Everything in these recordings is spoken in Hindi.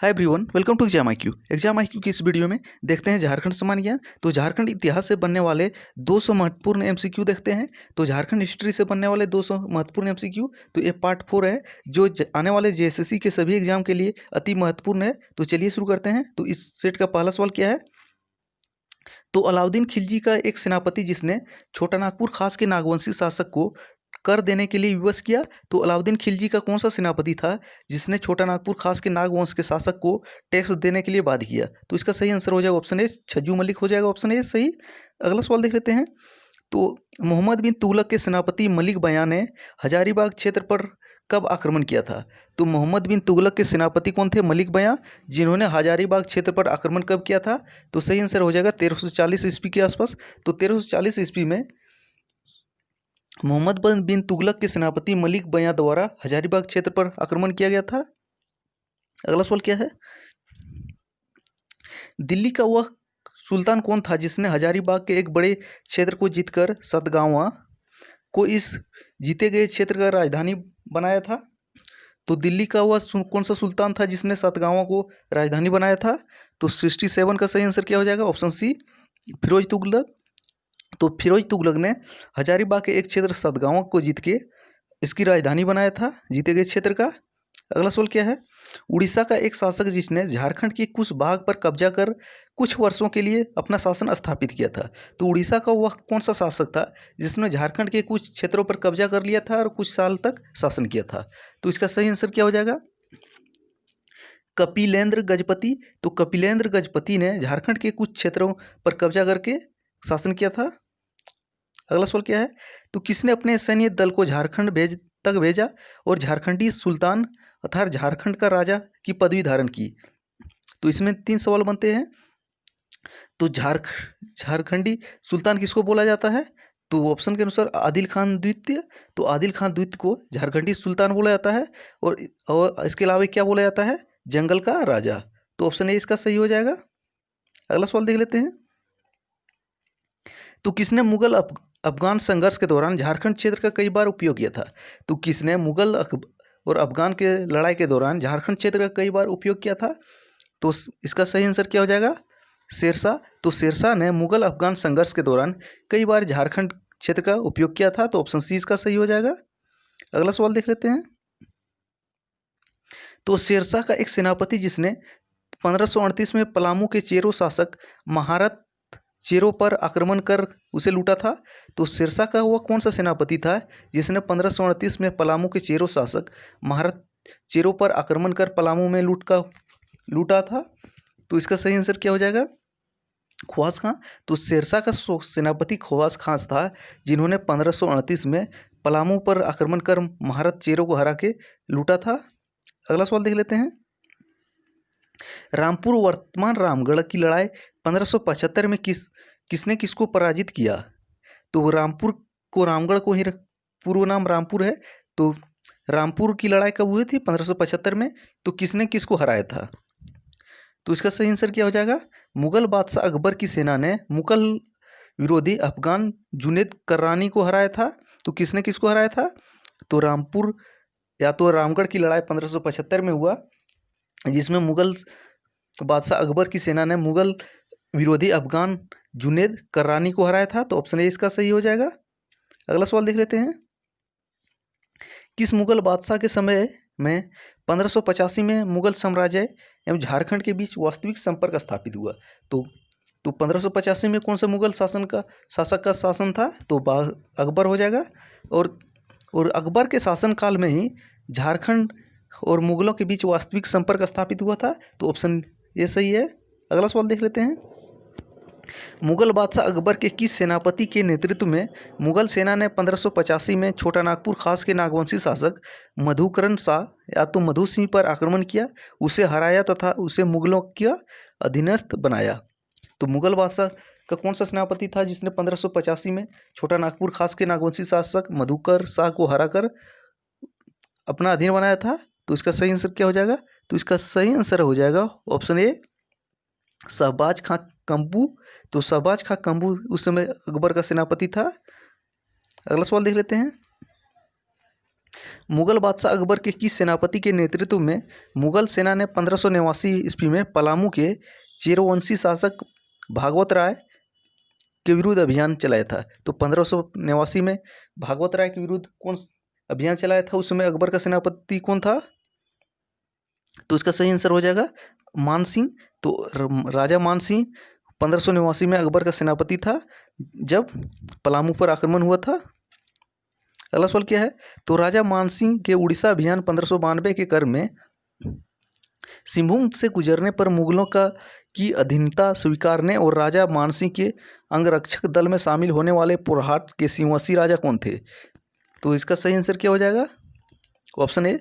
Hi everyone, welcome to exam I Q की इस वीडियो में देखते हैं झारखंड सामान्य ज्ञान। तो झारखंड इतिहास से बनने वाले 200 महत्वपूर्ण एमसीक्यू देखते हैं। तो झारखंड हिस्ट्री से बनने वाले 200 महत्वपूर्ण एमसीक्यू, तो ये पार्ट 4 है जो आने वाले जेएसएससी के सभी एग्जाम के लिए अति महत्वपूर्ण है। तो चलिए शुरू करते हैं। तो इस सेट का पहला सवाल क्या है? तो अलाउद्दीन खिलजी का एक सेनापति जिसने छोटा नागपुर खास के नागवंशी शासक को कर देने के लिए विवश किया। तो अलाउद्दीन खिलजी का कौन सा सेनापति था जिसने छोटा नागपुर खास के नागवंश के शासक को टैक्स देने के लिए बाध्य किया? तो इसका सही आंसर हो जाएगा ऑप्शन ए, छज्जू मलिक हो जाएगा ऑप्शन ए सही। अगला सवाल देख लेते हैं। तो मोहम्मद बिन तुगलक के सेनापति मलिक बयां ने हजारीबाग क्षेत्र पर कब आक्रमण किया था? तो मोहम्मद बिन तुगलक के सेनापति कौन थे? मलिक बयां, जिन्होंने हजारीबाग क्षेत्र पर आक्रमण कब किया था? तो सही आंसर हो जाएगा 1340 ईस्वी के आसपास। तो 1340 ईस्वी में मोहम्मद बिन तुगलक के सेनापति मलिक बयां द्वारा हजारीबाग क्षेत्र पर आक्रमण किया गया था। अगला सवाल क्या है? दिल्ली का वह सुल्तान कौन था जिसने हजारीबाग के एक बड़े क्षेत्र को जीतकर सतगावा को इस जीते गए क्षेत्र का राजधानी बनाया था? तो दिल्ली का वह कौन सा सुल्तान था जिसने सतगावा को राजधानी बनाया था? तो 67 का सही आंसर क्या हो जाएगा? Option C, Firoz Tughlaq. तो फिरोज तुगलक ने हजारीबाग के एक क्षेत्र सतगावा को जीत के इसकी राजधानी बनाया था, जीते गए क्षेत्र का। अगला सवाल क्या है? उड़ीसा का एक शासक जिसने झारखंड के कुछ भाग पर कब्जा कर कुछ वर्षों के लिए अपना शासन स्थापित किया था। तो उड़ीसा का वह कौन सा शासक था जिसने झारखंड के कुछ क्षेत्रों पर कब्जा कर लिया था और कुछ साल तक शासन किया था? तो इसका सही आंसर क्या हो जाएगा? कपिलेंद्र गजपति। तो कपिलेंद्र गजपति ने झारखंड के कुछ क्षेत्रों पर कब्जा करके शासन किया था। अगला सवाल क्या है? तो किसने अपने सैन्य दल को झारखंड भेजा और झारखंडी सुल्तान अर्थात झारखंड का राजा की पदवी धारण की? तो इसमें 3 सवाल बनते हैं। तो झारखंडी सुल्तान किसको बोला जाता है? तो ऑप्शन के अनुसार आदिल खान द्वितीय। तो आदिल खान द्वितीय को झारखंडी सुल्तान बोला जाता है। और इसके अलावा क्या बोला जाता है? जंगल का राजा। तो ऑप्शन ए इसका सही हो जाएगा। अगला सवाल देख लेते हैं। तो किसने मुगल अफगान संघर्ष के दौरान झारखंड क्षेत्र का कई बार उपयोग किया था? तो किसने मुगल और अफगान के लड़ाई के दौरान झारखंड क्षेत्र का कई बार उपयोग किया था? तो इसका सही आंसर क्या हो जाएगा? शेरशाह। तो शेरशाह ने मुगल अफगान संघर्ष के दौरान कई बार झारखंड क्षेत्र का उपयोग किया था। तो ऑप्शन सी इसका सही हो जाएगा। अगला सवाल देख लेते हैं। तो शेरशाह का एक सेनापति जिसने 1538 में पलामू के चेरो शासक महारत चेरो पर आक्रमण कर उसे लूटा था। तो शेरशाह का वह कौन सा सेनापति था जिसने 1538 में पलामू के चेरो शासक महारत चेरो पर आक्रमण कर पलामू में लूटा था? तो इसका सही आंसर क्या हो जाएगा? ख्वास खां। तो शेरशाह का सेनापति ख्वास खां था जिन्होंने 1538 में पलामू पर आक्रमण कर महारत चेरो को हरा के लूटा था। अगला सवाल देख लेते हैं। रामपुर वर्तमान रामगढ़ की लड़ाई 1575 में किसने किसको पराजित किया? तो रामपुर को रामगढ़ को ही पूर्व नाम रामपुर है। तो रामपुर की लड़ाई कब हुई थी? 1575 में। तो किसने किसको हराया था? तो इसका सही आंसर क्या हो जाएगा? मुगल बादशाह अकबर की सेना ने मुगल विरोधी अफगान जुनेद कर्रानी को हराया था। तो किसने किसको हराया था? तो रामपुर या तो रामगढ़ की लड़ाई 1575 में हुआ जिसमें मुगल बादशाह अकबर की सेना ने मुगल विरोधी अफगान जुनेद कर्रानी को हराया था। तो ऑप्शन ए इसका सही हो जाएगा। अगला सवाल देख लेते हैं। किस मुगल बादशाह के समय में 1585 में मुगल साम्राज्य एवं झारखंड के बीच वास्तविक संपर्क स्थापित हुआ? तो 1585 में कौन सा मुगल शासक का शासन था? तो अकबर हो जाएगा। और अकबर के शासनकाल में ही झारखंड और मुगलों के बीच वास्तविक संपर्क स्थापित हुआ था। तो ऑप्शन ये सही है। अगला सवाल देख लेते हैं। मुगल बादशाह अकबर के किस सेनापति के नेतृत्व में मुगल सेना ने 1585 में छोटा नागपुर खास के नागवंशी शासक मधुकरण शाह या तो मधु सिंह पर आक्रमण किया, उसे हराया तथा उसे मुगलों का अधीनस्थ बनाया? तो मुगल बादशाह का कौन सा सेनापति था जिसने 1585 में छोटा नागपुर खास के नागवंशी शासक मधुकर शाह को हराकर अपना अधीन बनाया था? तो इसका सही आंसर क्या हो जाएगा? तो इसका सही आंसर हो जाएगा ऑप्शन ए, शहबाज खां कंबू। तो शहबाज खां कंबू उस समय अकबर का सेनापति था। अगला सवाल देख लेते हैं। मुगल बादशाह अकबर के किस सेनापति के नेतृत्व में मुगल सेना ने 1589 ईस्वी में पलामू के चेरोवंशी शासक भागवत राय के विरुद्ध अभियान चलाया था? तो 1589 में भागवत राय के विरुद्ध कौन अभियान चलाया था? उस समय अकबर का सेनापति कौन था? तो इसका सही आंसर हो जाएगा मान सिंह। तो राजा मान सिंह 1589 में अकबर का सेनापति था जब पलामू पर आक्रमण हुआ था। अगला सवाल क्या है? तो राजा मानसिंह के उड़ीसा अभियान 1592 के क्रम में सिंहभूम से गुजरने पर मुगलों का की अधीनता स्वीकारने और राजा मानसिंह के अंगरक्षक दल में शामिल होने वाले पुरहाट के सिंहवासी राजा कौन थे? तो इसका सही आंसर क्या हो जाएगा? Option A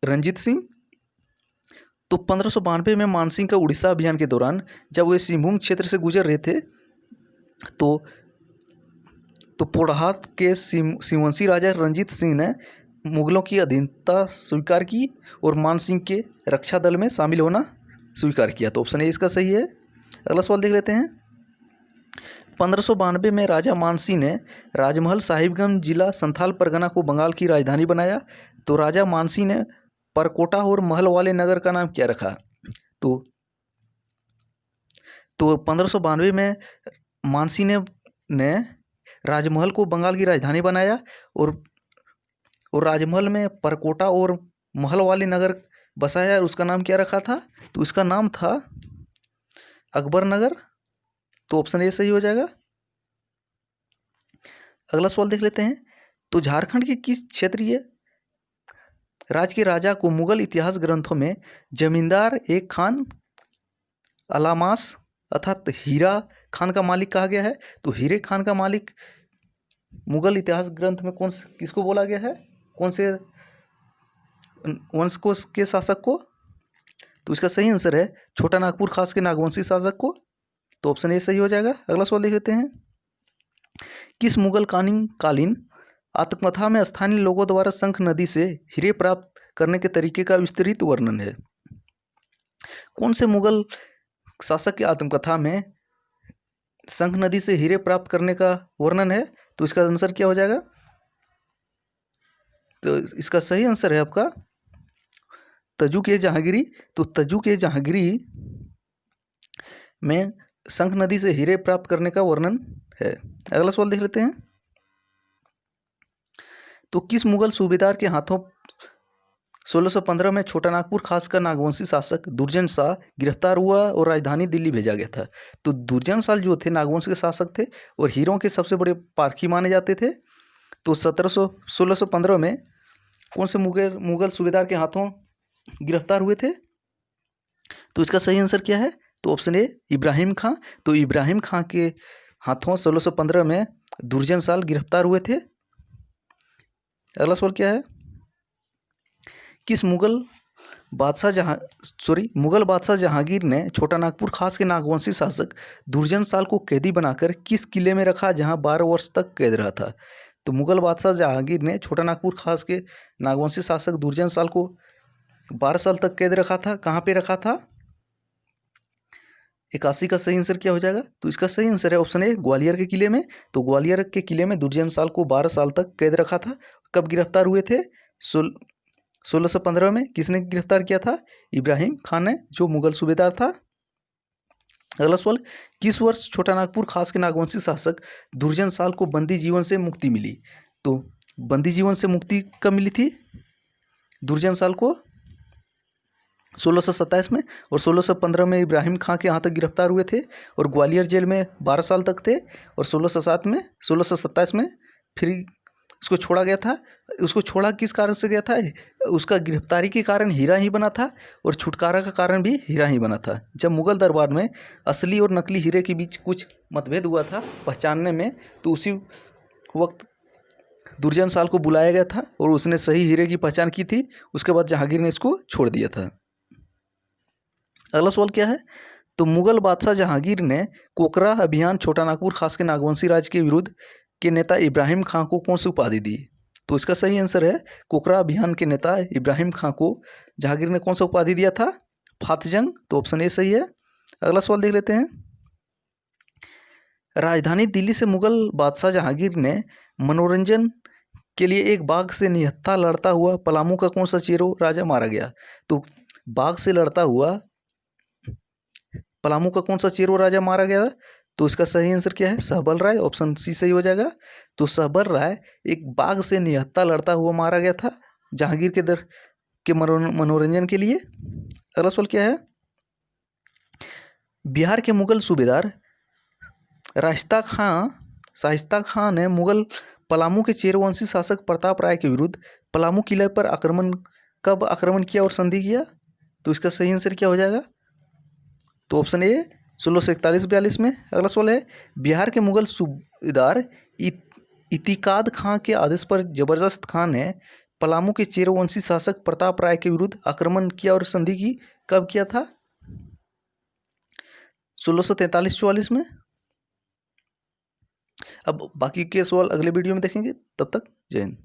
Ranjit Singh. तो 1592 में मानसिंह का उड़ीसा अभियान के दौरान जब वे सिंहभूम क्षेत्र से गुजर रहे थे तो पोड़हात के सिंहवंशी राजा रंजीत सिंह ने मुगलों की अधीनता स्वीकार की और मानसिंह के रक्षा दल में शामिल होना स्वीकार किया। तो ऑप्शन ए इसका सही है। अगला सवाल देख लेते हैं। 1592 में राजा मानसिंह ने राजमहल साहिबगंज जिला संथाल परगना को बंगाल की राजधानी बनाया। तो राजा मानसिंह ने परकोटा और महल वाले नगर का नाम क्या रखा? तो 1592 में मानसिंह ने राजमहल को बंगाल की राजधानी बनाया और राजमहल में परकोटा और महल वाले नगर बसाया और उसका नाम क्या रखा था? तो इसका नाम था अकबर नगर। तो ऑप्शन ए सही हो जाएगा। अगला सवाल देख लेते हैं। तो झारखंड के किस क्षेत्रीय राज्य के राजा को मुगल इतिहास ग्रंथों में जमींदार एक खान अलामास अर्थात हीरा खान का मालिक कहा गया है? तो हीरे खान का मालिक मुगल इतिहास ग्रंथ में किसको बोला गया है? कौन से वंश को के शासक को? तो इसका सही आंसर है छोटा नागपुर खास के नागवंशी शासक को। तो ऑप्शन ए सही हो जाएगा। अगला सवाल देख लेते हैं। किस मुगल कालीन आत्मकथा में स्थानीय लोगों द्वारा शंख नदी से हीरे प्राप्त करने के तरीके का विस्तृत वर्णन है? कौन से मुगल शासक की आत्मकथा में शंख नदी से हीरे प्राप्त करने का वर्णन है? तो इसका आंसर क्या हो जाएगा? तो इसका सही आंसर है आपका तजुक ए जहांगीरी। तो तजुक ए जहांगीरी में शंख नदी से हीरे प्राप्त करने का वर्णन है। अगला सवाल देख लेते हैं। तो किस मुगल सूबेदार के हाथों 1615 में छोटा नागपुर खास का नागवंशी शासक दुर्जन शाह गिरफ्तार हुआ और राजधानी दिल्ली भेजा गया था? तो दुर्जन शाह जो थे नागवंश के शासक थे और हीरों के सबसे बड़े पारखी माने जाते थे। तो 1615 में कौन से मुगल सूबेदार के हाथों गिरफ्तार हुए थे? तो इसका सही आंसर क्या है? तो ऑप्शन ए इब्राहिम खां। तो इब्राहिम खां के हाथों 1615 में दुर्जन शाह गिरफ्तार हुए थे। अगला सवाल क्या है? किस मुगल बादशाह जहांगीर ने छोटा नागपुर खास के नागवंशी शासक दुर्जन शाह को कैदी बनाकर किस किले में रखा जहां 12 वर्ष तक कैद रहा था? तो मुगल बादशाह जहांगीर ने छोटा नागपुर खास के नागवंशी शासक दुर्जन शाह को 12 साल तक कैद रखा था। कहाँ पे रखा था? 81 का सही आंसर क्या हो जाएगा? तो इसका सही आंसर है ऑप्शन ए ग्वालियर के किले में। तो ग्वालियर के किले में दुर्जन शाह को 12 साल तक कैद रखा था। कब गिरफ्तार हुए थे? 1615 में। किसने गिरफ्तार किया था? इब्राहिम खान ने, जो मुगल सूबेदार था। अगला सवाल, किस वर्ष छोटा नागपुर खास के नागवंशी शासक दुर्जन शाह को बंदी जीवन से मुक्ति मिली? तो बंदी जीवन से मुक्ति कब मिली थी दुर्जन शाह को? 1627 में। और 1615 में इब्राहिम खां के यहाँ तक गिरफ्तार हुए थे और ग्वालियर जेल में 12 साल तक थे। और 1627 में फिर उसको छोड़ा गया था। उसको छोड़ा किस कारण से गया था? उसका गिरफ्तारी के कारण हीरा ही बना था और छुटकारा का कारण भी हीरा ही बना था। जब मुगल दरबार में असली और नकली हीरे के बीच कुछ मतभेद हुआ था पहचानने में, तो उसी वक्त दुर्जन शाह को बुलाया गया था और उसने सही हीरे की पहचान की थी। उसके बाद जहांगीर ने इसको छोड़ दिया था। अगला सवाल क्या है? तो मुगल बादशाह जहांगीर ने कोकरा अभियान छोटा नागपुर खास के नागवंशी राज्य के विरुद्ध के नेता इब्राहिम खां को कौन सी उपाधि दी? तो इसका सही आंसर है कोकरा अभियान के नेता इब्राहिम खां को जहांगीर ने कौन सा उपाधि दिया था? फातजंग। तो ऑप्शन ए सही है। अगला सवाल देख लेते हैं। राजधानी दिल्ली से मुगल बादशाह जहांगीर ने मनोरंजन के लिए एक बाघ से निहत्था लड़ता हुआ पलामू का कौन सा चेरो राजा मारा गया? तो बाघ से लड़ता हुआ पलामू का कौन सा चेरो राजा मारा गया? तो इसका सही आंसर क्या है? सहबल राय। ऑप्शन सी सही हो जाएगा। तो सहबल राय एक बाघ से निहत्था लड़ता हुआ मारा गया था जहांगीर के मनोरंजन के लिए। अगला सवाल क्या है? बिहार के मुगल सूबेदार शाइस्ता खां ने मुगल पलामू के चेरवंशी शासक प्रताप राय के विरुद्ध पलामू किले पर कब आक्रमण किया और संधि किया? तो इसका सही आंसर क्या हो जाएगा? तो ऑप्शन ए 1641-42 में। अगला सवाल है, बिहार के मुगल सूबेदार इतिकाद खां के आदेश पर जबरदस्त खान ने पलामू के चेरवंशी शासक प्रताप राय के विरुद्ध आक्रमण किया और संधि की कब किया था? 1643-44 में। अब बाकी के सवाल अगले वीडियो में देखेंगे। तब तक जय हिंद।